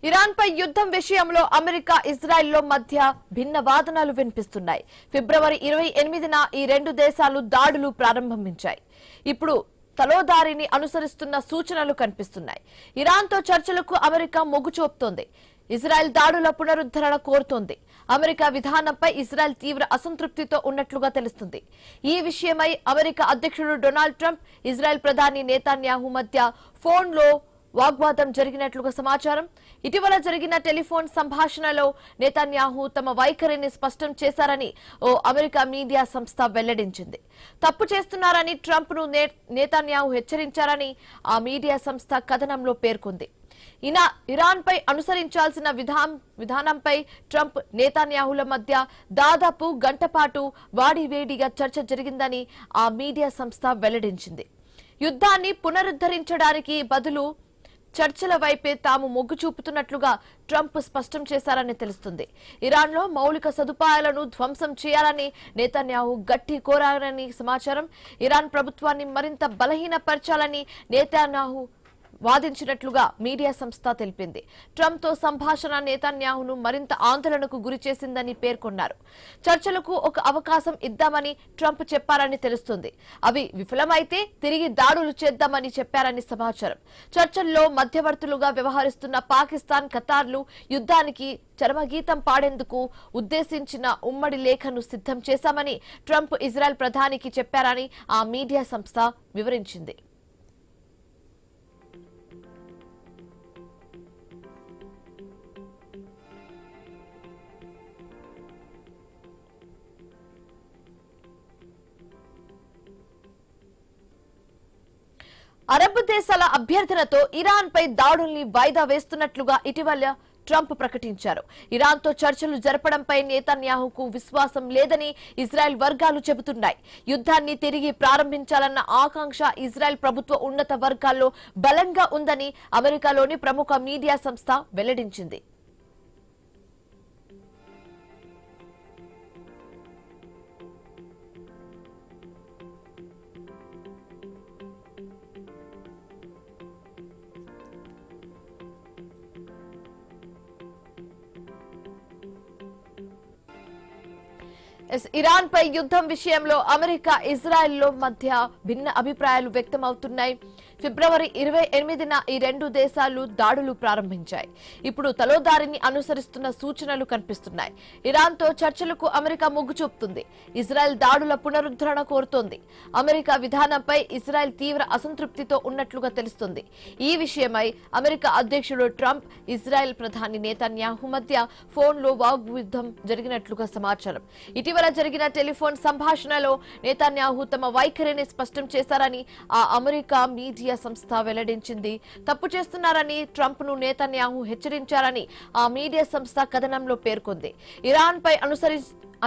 Iran పై యుద్ధం విషయంలో America ఇజ్రాయెల్లో మధ్య భిన్న వాదనలు వినిపిస్తున్నాయి. ఫిబ్రవరి 28న ఈ రెండు దేశాలు దాడులు ప్రారంభించాయి. ఇప్పుడు తలోదారిని అనుసరిస్తున్న సూచనలు కనిపిస్తున్నాయి. ఇరాన్తో చర్చలకు అమెరికా మొగ్గు చూపుతోంది. ఇజ్రాయెల్ దాడుల పునరుద్ధరణ కోరుతోంది. అమెరికా విధానంపై ఇజ్రాయెల్ తీవ్ర అసంతృప్తితో ఉన్నట్లుగా తెలుస్తుంది. ఈ విషయమై అమెరికా అధ్యక్షుడు డొనాల్డ్ ట్రంప్, ఇజ్రాయెల్ ప్రధాని నెతన్యాహు మధ్య ఫోన్లో వాగ్వాదం జరిగినట్లుగా సమాచారం. ఇటీవల జరిగిన టెలిఫోన్ సంభాషణలో నెతన్యాహు తమ వైఖరిని స్పష్టం చేశారని ఓ అమెరికా మీడియా సంస్థ వెల్లడించింది. తప్పు చేస్తున్నారని ట్రంప్ ను నెతన్యాహు హెచ్చరించారని ఆ మీడియా సంస్థ కథనంలో పేర్కొంది. ఇరాన్ పై అనుసరించాల్సిన విధానంపై ట్రంప్, నెతన్యాహుల మధ్య దాదాపు గంట పాటు వాడివేడిగా చర్చ జరిగిందని ఆ మీడియా సంస్థ వెల్లడించింది. యుద్ధాన్ని పునరుద్ధరించడానికి బదులు చర్చల వైపే తాము మొగ్గు చూపుతున్నట్లుగా ట్రంప్ స్పష్టం చేశారని తెలుస్తుంది. ఇరాన్లో మౌలిక సదుపాయాలను ధ్వంసం చేయాలని నెతన్యాహు గట్టి కోరారని సమాచారం. ఇరాన్ ప్రభుత్వాన్ని మరింత బలహీనపరచాలని నెతన్యాహు వాదించినట్లుగా మీడియా సంస్థ తెలిపింది. ట్రంప్ తో సంభాషణ నెతన్యాహును మరింత ఆందోళనకు గురి చేసిందని పేర్కొన్నారు. చర్చలకు ఒక అవకాశం ఇద్దామని ట్రంప్ చెప్పారని తెలుస్తుంది. అవి విఫలమైతే తిరిగి దాడులు చేద్దామని చెప్పారని సమాచారం. చర్చల్లో మధ్యవర్తులుగా వ్యవహరిస్తున్న పాకిస్తాన్, ఖతార్లు యుద్ధానికి చరమగీతం పాడేందుకు ఉద్దేశించిన ఉమ్మడి లేఖను సిద్ధం చేశామని ట్రంప్ ఇజ్రాయెల్ ప్రధానికి చెప్పారని ఆ మీడియా సంస్థ వివరించింది. అరబ్ దేశాల అభ్యర్థనతో ఇరాన్ పై దాడుల్ని వాయిదా వేస్తున్నట్లుగా ఇటీవల ట్రంప్ ప్రకటించారు. ఇరాన్తో చర్చలు జరపడంపై నెతన్యాహుకు విశ్వాసం లేదని ఇజ్రాయెల్ వర్గాలు చెబుతున్నాయి. యుద్ధాన్ని తిరిగి ప్రారంభించాలన్న ఆకాంక్ష ఇజ్రాయెల్ ప్రభుత్వ ఉన్నత వర్గాల్లో బలంగా ఉందని అమెరికాలోని ప్రముఖ మీడియా సంస్థ వెల్లడించింది. ఇరాన్ పై యుద్ధం విషయంలో అమెరికా, ఇజ్రాయెల్లో మధ్య భిన్న అభిప్రాయాలు వ్యక్తమవుతున్నాయి. ఫిబ్రవరి 28న ఈ రెండు దేశాలు దాడులు ప్రారంభించాయి. ఇప్పుడు తలోదారిని అనుసరిస్తున్న సూచనలు కనిపిస్తున్నాయి. ఇరాన్తో చర్చలకు అమెరికా మొగ్గు చూపుతుంది. ఇజ్రాయెల్ దాడుల పునరుద్ధరణ కోరుతోంది. అమెరికా విధానంపై ఇజ్రాయెల్ తీవ్ర అసంతృప్తితో ఉన్నట్లుగా తెలుస్తుంది. ఈ విషయమై అమెరికా అధ్యక్షుడు ట్రంప్, ఇజ్రాయెల్ ప్రధాని నెతన్యాహు మధ్య ఫోన్లో వాగ్యుద్ధం జరిగినట్లుగా సమాచారం. ఇటీవల జరిగిన టెలిఫోన్ సంభాషణలో నెతన్యాహు తమ వైఖరిని స్పష్టం చేశారని ఆ అమెరికా మీడియా సంస్థ వెల్లడించింది. తప్పు చేస్తున్నారని ట్రంప్ ను నెతన్యాహు హెచ్చరించారని ఆ మీడియా సంస్థ కథనంలో పేర్కొంది. ఇరాన్ పై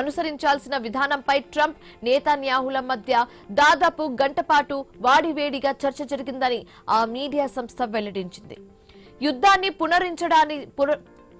అనుసరించాల్సిన విధానంపై ట్రంప్, నెతన్యాహుల మధ్య దాదాపు గంట పాటు వాడివేడిగా చర్చ జరిగిందని ఆ మీడియా సంస్థ వెల్లడించింది.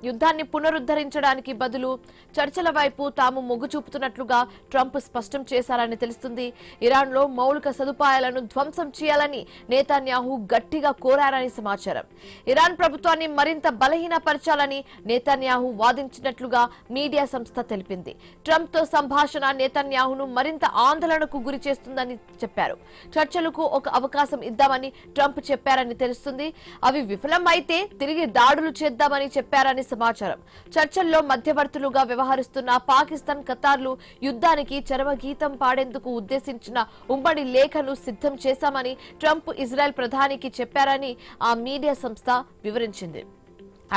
యుద్ధాన్ని పునరుద్ధరించడానికి బదులు చర్చల వైపు తాము మొగ్గు చూపుతున్నట్లుగా ట్రంప్ స్పష్టం చేశారని తెలుస్తుంది. ఇరాన్లో మౌలిక సదుపాయాలను ధ్వంసం చేయాలని నెతన్యాహు గట్టిగా కోరారని సమాచారం. ఇరాన్ ప్రభుత్వాన్ని మరింత బలహీనపరచాలని నెతన్యాహు వాదించినట్లుగా మీడియా సంస్థ తెలిపింది. ట్రంప్ తో సంభాషణ నెతన్యాహును మరింత ఆందోళనకు గురి చేస్తుందని చెప్పారు. చర్చలకు ఒక అవకాశం ఇద్దామని ట్రంప్ చెప్పారని తెలుస్తుంది. అవి విఫలమైతే తిరిగి దాడులు చేద్దామని చెప్పారని సమాచారం. చర్చల్లో మధ్యవర్తులుగా వ్యవహరిస్తున్న పాకిస్తాన్, ఖతార్లు యుద్ధానికి చరమగీతం పాడేందుకు ఉద్దేశించిన ఉమ్మడి లేఖను సిద్ధం చేశామని ట్రంప్ ఇజ్రాయెల్ ప్రధానికి చెప్పారని ఆ మీడియా సంస్థ వివరించింది.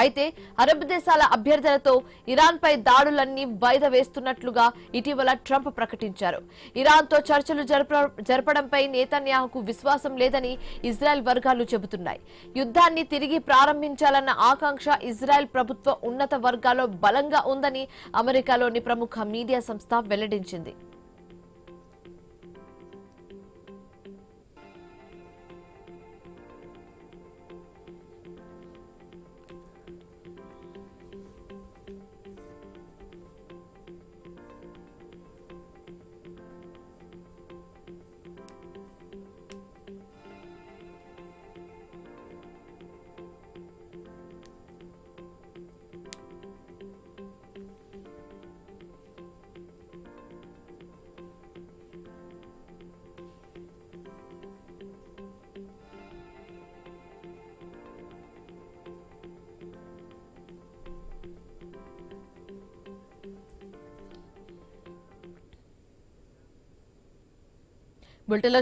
అయితే అరబ్ దేశాల అభ్యర్థనతో ఇరాన్ పై దాడులన్నీ వాయిదా వేస్తున్నట్లుగా ఇటీవల ట్రంప్ ప్రకటించారు. ఇరాన్తో చర్చలు జరపడంపై నెతన్యాహుకు విశ్వాసం లేదని ఇజ్రాయెల్ వర్గాలు చెబుతున్నాయి. యుద్ధాన్ని తిరిగి ప్రారంభించాలన్న ఆకాంక్ష ఇజ్రాయెల్ ప్రభుత్వ ఉన్నత వర్గాల్లో బలంగా ఉందని అమెరికాలోని ప్రముఖ మీడియా సంస్థ వెల్లడించింది. బులెటిన్లో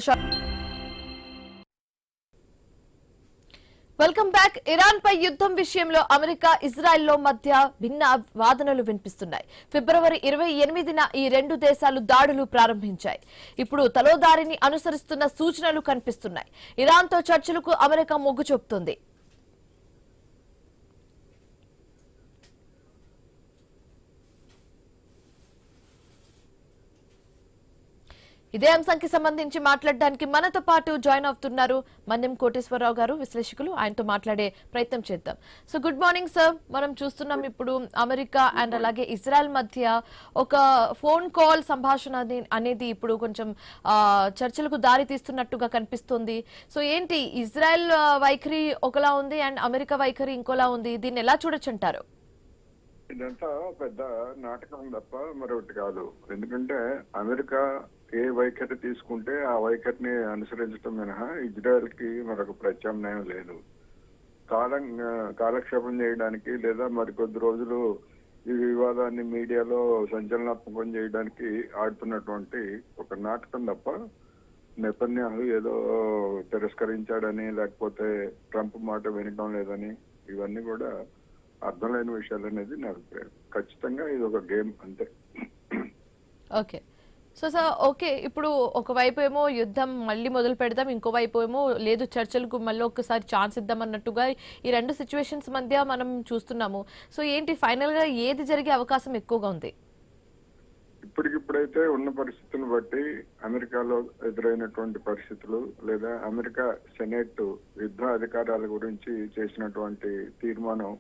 వెల్కమ్ బ్యాక్. ఇరాన్ పై యుద్ధం విషయంలో అమెరికా ఇజ్రాయెల్లో మధ్య భిన్న వాదనలు వినిపిస్తున్నాయి. ఫిబ్రవరి 28న ఈ రెండు దేశాలు దాడులు ప్రారంభించాయి. ఇప్పుడు తలోదారిని అనుసరిస్తున్న సూచనలు కనిపిస్తున్నాయి. ఇరాన్తో చర్చలకు అమెరికా మొగ్గు చూపుతోంది. ఇదే అంశానికి సంబంధించి మాట్లాడడానికి మనతో పాటు జాయిన్ అవుతున్నారు మన్యం కోటేశ్వరరావు గారు, విశ్లేషకులు. ఆయనతో మాట్లాడే ప్రయత్నం చేద్దాం. So good morning sir. మనం చూస్తున్నాం ఇప్పుడు అమెరికా అండ్ అలాగే ఇజ్రాయెల్ మధ్య ఒక ఫోన్ కాల్ సంభాషణ అనేది ఇప్పుడు కొంచెం చర్చలకు దారి తీస్తున్నట్టుగా కనిపిస్తుంది. సో ఏంటి, ఇజ్రాయెల్ వైఖరి ఒకలా ఉంది అండ్ అమెరికా వైఖరి ఇంకోలా ఉంది. దీన్ని ఎలా చూడొచ్చంటారు? ఇదంతా పెద్ద నాటకం తప్ప మరొకటి కాదు. ఎందుకంటే అమెరికా ఏ వైఖరి తీసుకుంటే ఆ వైఖరిని అనుసరించడం మినహా ఇజ్రాయెల్ కి మరొక ప్రత్యామ్నాయం లేదు. కాలక్షేపం చేయడానికి లేదా మరికొద్ది రోజులు ఈ వివాదాన్ని మీడియాలో సంచలనాత్మకం చేయడానికి ఆడుతున్నటువంటి ఒక నాటకం తప్ప నెతన్యాహు ఏదో తిరస్కరించాడని లేకపోతే ట్రంప్ మాట వినడం లేదని ఇవన్నీ కూడా అర్థం లేని విషయాలు అనేది నా అభిప్రాయం. ఖచ్చితంగా ఇది ఒక గేమ్ అంతే. ఓకే. సో సార్, ఓకే, ఇప్పుడు ఒకవైపు ఏమో యుద్ధం మళ్ళీ మొదలు పెడదాం, ఇంకోవైపు ఏమో లేదు చర్చలకు మళ్ళీ ఒకసారి ఛాన్స్ ఇద్దాం అన్నట్టుగా ఈ రెండు సిచ్యువేషన్స్ మధ్య మనం చూస్తున్నాము. సో ఏంటి ఫైనల్ గా ఏది జరిగే అవకాశం ఎక్కువగా ఉంది? ఇప్పటికిప్పుడైతే ఉన్న పరిస్థితులను బట్టి అమెరికాలో ఎదురైనటువంటి పరిస్థితులు లేదా అమెరికా సెనేట్ యుద్ధ అధికారాల గురించి చేసినటువంటి తీర్మానం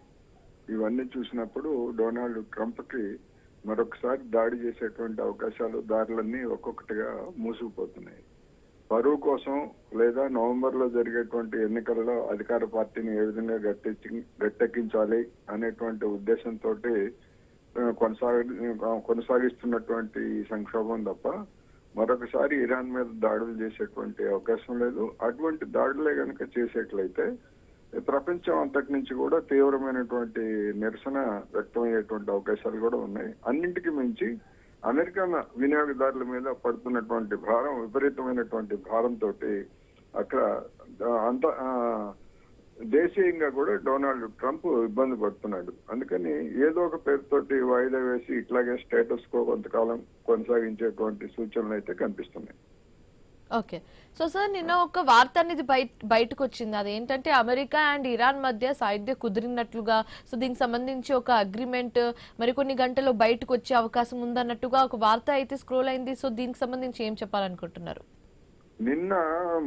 ఇవన్నీ చూసినప్పుడు డొనాల్డ్ ట్రంప్ కి మరొకసారి దాడి చేసేటువంటి అవకాశాలు దారులన్నీ ఒక్కొక్కటిగా మూసుకుపోతున్నాయి. పరువు కోసం లేదా నవంబర్ లో జరిగేటువంటి ఎన్నికల్లో అధికార పార్టీని ఏ విధంగా గట్టెక్కించాలి అనేటువంటి ఉద్దేశంతో కొనసాగిస్తున్నటువంటి సంక్షోభం తప్ప మరొకసారి ఇరాన్ మీద దాడులు చేసేటువంటి అవకాశం లేదు. అటువంటి దాడులే కనుక చేసేట్లయితే ప్రపంచం అంతటి నుంచి కూడా తీవ్రమైనటువంటి నిరసన వ్యక్తమయ్యేటువంటి అవకాశాలు కూడా ఉన్నాయి. అన్నింటికి మించి అమెరికా వినియోగదారుల మీద పడుతున్నటువంటి భారం, విపరీతమైనటువంటి భారంతో అక్కడ అంత దేశీయంగా కూడా డొనాల్డ్ ట్రంప్ ఇబ్బంది పడుతున్నాడు. అందుకని ఏదో ఒక పేరుతోటి వాయిదా వేసి ఇట్లాగే స్టేటస్ కో కొంతకాలం కొనసాగించేటువంటి సూచనలు అయితే కనిపిస్తున్నాయి. ఓకే. సో సార్, నిన్న ఒక వార్త అనేది బయటకు వచ్చింది. అదేంటంటే అమెరికా అండ్ ఇరాన్ మధ్య సైద్య కుదిరినట్లుగా, సో దీనికి సంబంధించి ఒక అగ్రిమెంట్ మరికొన్ని గంటల్లో బయటకు వచ్చే అవకాశం ఉందన్నట్టుగా ఒక వార్త అయితే స్క్రోల్ అయింది. సో దీనికి సంబంధించి ఏం చెప్పాలనుకుంటున్నారు? నిన్న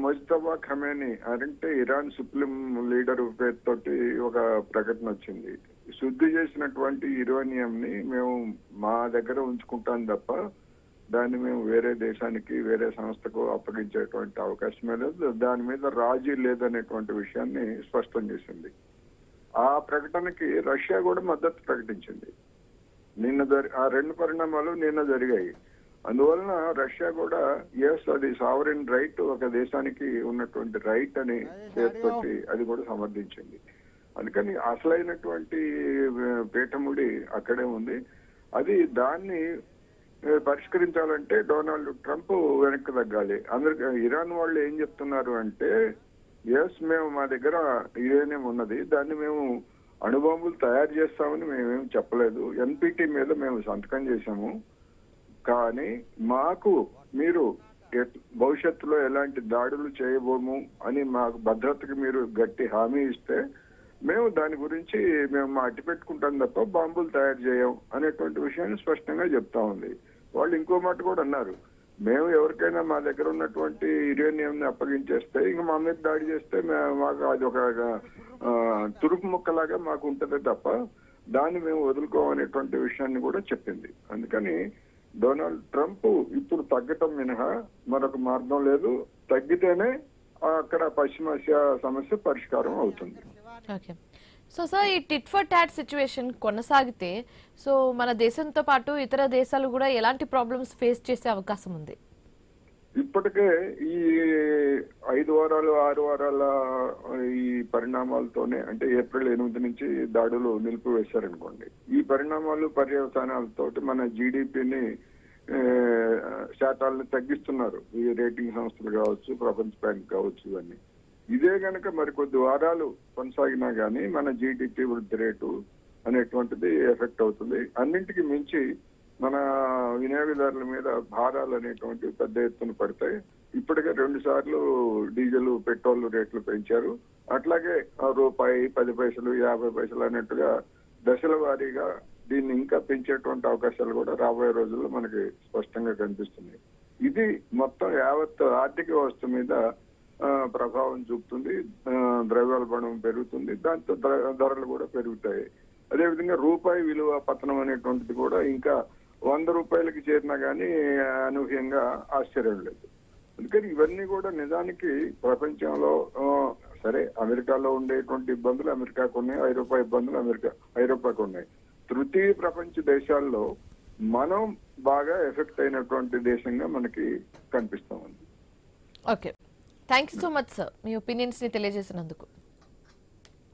ముజ్తబా ఖమేని అంటే ఇరాన్ సుప్రీం లీడర్ పేరుతోటి ఒక ప్రకటన వచ్చింది. శుద్ధి చేసినటువంటి యురేనియం ని మేము మా దగ్గర ఉంచుకుంటాం తప్ప దాన్ని మేము వేరే దేశానికి వేరే సంస్థకు అప్పగించేటువంటి అవకాశమే లేదు, దాని మీద రాజీ లేదనేటువంటి విషయాన్ని స్పష్టం చేసింది. ఆ ప్రకటనకి రష్యా కూడా మద్దతు ప్రకటించింది. ఆ రెండు పరిణామాలు నిన్న జరిగాయి. అందువలన రష్యా కూడా అది సావరిన్ రైట్, ఒక దేశానికి ఉన్నటువంటి రైట్ అని పేరుతోటి అది కూడా సమర్థించింది. అందుకని అసలైనటువంటి పీఠముడి అక్కడే ఉంది. అది దాన్ని పరిష్కరించాలంటే డొనాల్డ్ ట్రంప్ వెనక్కి తగ్గాలి. ఇరాన్ వాళ్ళు ఏం చెప్తున్నారు అంటే, మేము మా దగ్గర యురేనియం ఉన్నది, దాన్ని మేము అణుబాంబులు తయారు చేస్తామని మేమేం చెప్పలేదు, ఎన్పిటి మీద మేము సంతకం చేశాము, కానీ మాకు మీరు భవిష్యత్తులో ఎలాంటి దాడులు చేయబోము అని మాకు భద్రతకి మీరు గట్టి హామీ ఇస్తే మేము దాని గురించి మేము అట్టి పెట్టుకుంటాం తప్ప బాంబులు తయారు చేయం అనేటువంటి విషయాన్ని స్పష్టంగా చెప్తా ఉంది. వాళ్ళు ఇంకో మాట కూడా అన్నారు, మేము ఎవరికైనా మా దగ్గర ఉన్నటువంటి యురేనియం ని అప్పగించేస్తే ఇంకా మా మీద దాడి చేస్తే మాకు అది ఒక తురుపు ముక్కలాగా మాకు ఉంటది తప్ప దాన్ని మేము వదులుకోమనేటువంటి విషయాన్ని కూడా చెప్పింది. అందుకని డొనాల్డ్ ట్రంప్ ఇప్పుడు తగ్గటం మినహా మరొక మార్గం లేదు. తగ్గితేనే అక్కడ పశ్చిమాసియా సమస్య పరిష్కారం అవుతుంది. సో సార్, ఈ టిట్ ఫర్ టాట్ సిచ్యువేషన్ కొనసాగితే సో మన దేశంతో పాటు ఇతర దేశాలు కూడా ఎలాంటి ప్రాబ్లమ్స్ ఫేస్ చేసే అవకాశం ఉంది? ఇప్పటికే ఈ 5 వారాలు 6 వారాల ఈ పరిణామాలతోనే, అంటే ఏప్రిల్ 8 నుంచి దాడులు నిలిపివేశారనుకోండి, ఈ పరిణామాలు పర్యవసానాలతోటి మన జీడిపిని శాతాలను తగ్గిస్తున్నారు. ఈ రేటింగ్ సంస్థలు కావచ్చు, ప్రపంచ బ్యాంక్ కావచ్చు, ఇవన్నీ. ఇదే గనక మరికొద్ది వారాలు కొనసాగినా గానీ మన జీడిపి వృద్ధి రేటు అనేటువంటిది ఎఫెక్ట్ అవుతుంది. అన్నింటికి మించి మన వినియోగదారుల మీద భారాలు అనేటువంటివి పెద్ద ఎత్తున పడతాయి. ఇప్పటికే 2 సార్లు డీజిల్, పెట్రోల్ రేట్లు పెంచారు. అట్లాగే రూపాయి, 10 పైసలు, 50 పైసలు అన్నట్టుగా దశల వారీగా దీన్ని ఇంకా పెంచేటువంటి అవకాశాలు కూడా రాబోయే రోజుల్లో మనకి స్పష్టంగా కనిపిస్తున్నాయి. ఇది మొత్తం యావత్ ఆర్థిక వ్యవస్థ మీద ప్రభావం చూపుతుంది. ద్రవ్యోల్బణం పెరుగుతుంది, దాంతో ధరలు కూడా పెరుగుతాయి. అదేవిధంగా రూపాయి విలువ పతనం అనేటువంటిది కూడా ఇంకా 100 రూపాయలకి చేరినా గానీ అనూహ్యంగా ఆశ్చర్యం లేదు. అందుకని ఇవన్నీ కూడా నిజానికి ప్రపంచంలో సరే అమెరికాలో ఉండేటువంటి ఇబ్బందులు అమెరికాకు ఉన్నాయి, ఐరోపా ఇబ్బందులు ఐరోపాకు ఉన్నాయి. తృతీయ ప్రపంచ దేశాల్లో మనం బాగా ఎఫెక్ట్ అయినటువంటి దేశంగా మనకి కనిపిస్తా ఉంది. Okay, thank you so much sir, me opinions ని తెలియజేసినందుకు.